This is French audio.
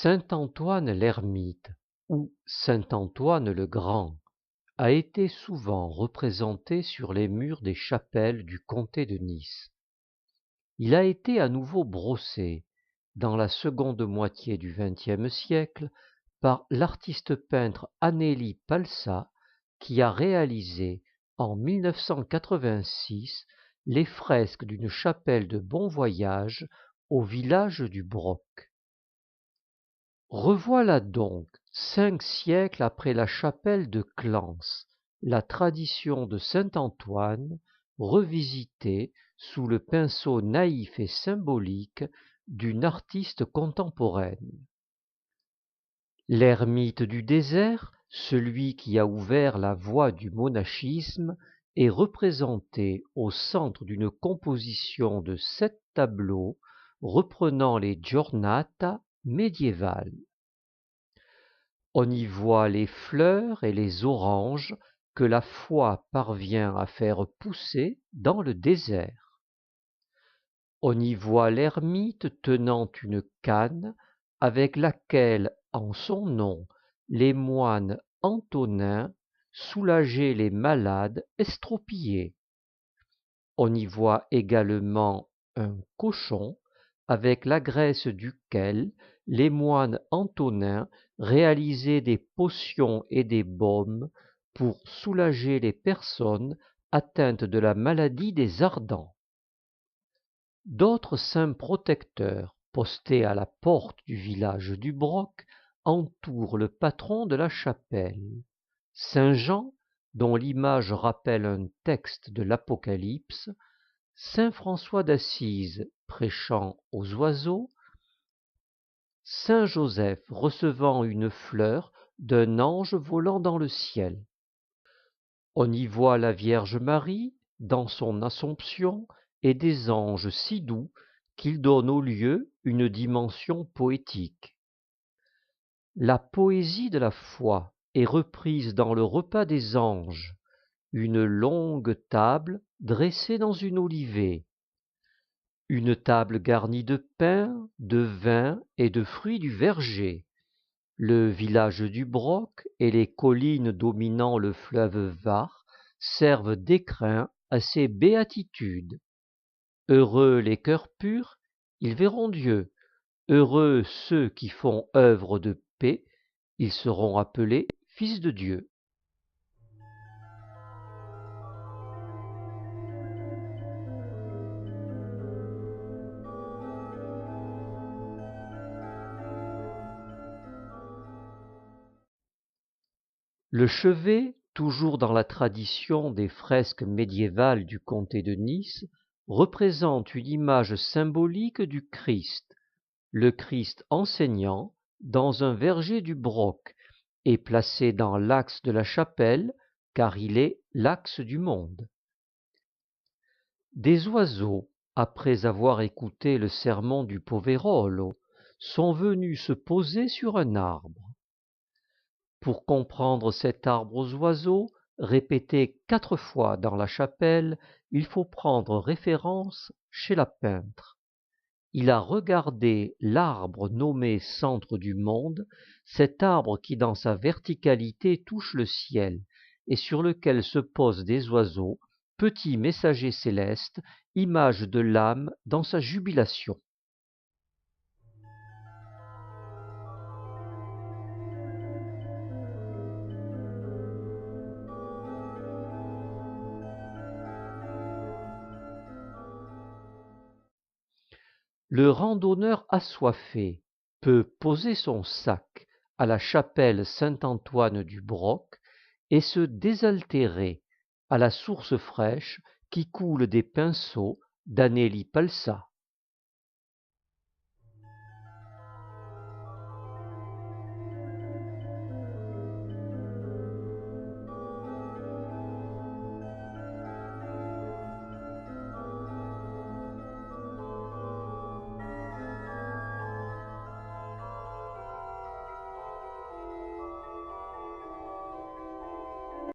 Saint Antoine l'Ermite ou Saint Antoine le Grand a été souvent représenté sur les murs des chapelles du comté de Nice. Il a été à nouveau brossé, dans la seconde moitié du XXe siècle, par l'artiste peintre Anélie Palsa, qui a réalisé en 1986 les fresques d'une chapelle de Bon-Voyage au village du Broc. Revoilà donc, 5 siècles après la chapelle de Clans, la tradition de saint Antoine revisitée sous le pinceau naïf et symbolique d'une artiste contemporaine. L'ermite du désert, celui qui a ouvert la voie du monachisme, est représenté au centre d'une composition de 7 tableaux reprenant les giornata médiévales. On y voit les fleurs et les oranges que la foi parvient à faire pousser dans le désert. On y voit l'ermite tenant une canne avec laquelle, en son nom, les moines antonins soulageaient les malades estropiés. On y voit également un cochon avec la graisse duquel les moines antonins réalisaient des potions et des baumes pour soulager les personnes atteintes de la maladie des ardents. D'autres saints protecteurs, postés à la porte du village du Broc, entourent le patron de la chapelle. Saint Jean, dont l'image rappelle un texte de l'Apocalypse, saint François d'Assise prêchant aux oiseaux, saint Joseph recevant une fleur d'un ange volant dans le ciel. On y voit la Vierge Marie dans son Assomption et des anges si doux qu'ils donnent au lieu une dimension poétique. La poésie de la foi est reprise dans le repas des anges, une longue table dressée dans une olivée. Une table garnie de pain, de vin et de fruits du verger. Le village du Broc et les collines dominant le fleuve Var servent d'écrin à ces béatitudes. Heureux les cœurs purs, ils verront Dieu. Heureux ceux qui font œuvre de paix, ils seront appelés fils de Dieu. Le chevet, toujours dans la tradition des fresques médiévales du comté de Nice, représente une image symbolique du Christ, le Christ enseignant, dans un verger du Broc, et placé dans l'axe de la chapelle, car il est l'axe du monde. Des oiseaux, après avoir écouté le sermon du Poverolo, sont venus se poser sur un arbre. Pour comprendre cet arbre aux oiseaux, répété 4 fois dans la chapelle, il faut prendre référence chez la peintre. Il a regardé l'arbre nommé centre du monde, cet arbre qui dans sa verticalité touche le ciel, et sur lequel se posent des oiseaux, petits messagers célestes, image de l'âme dans sa jubilation. Le randonneur assoiffé peut poser son sac à la chapelle Saint-Antoine du Broc et se désaltérer à la source fraîche qui coule des pinceaux d'Anélie Palsa.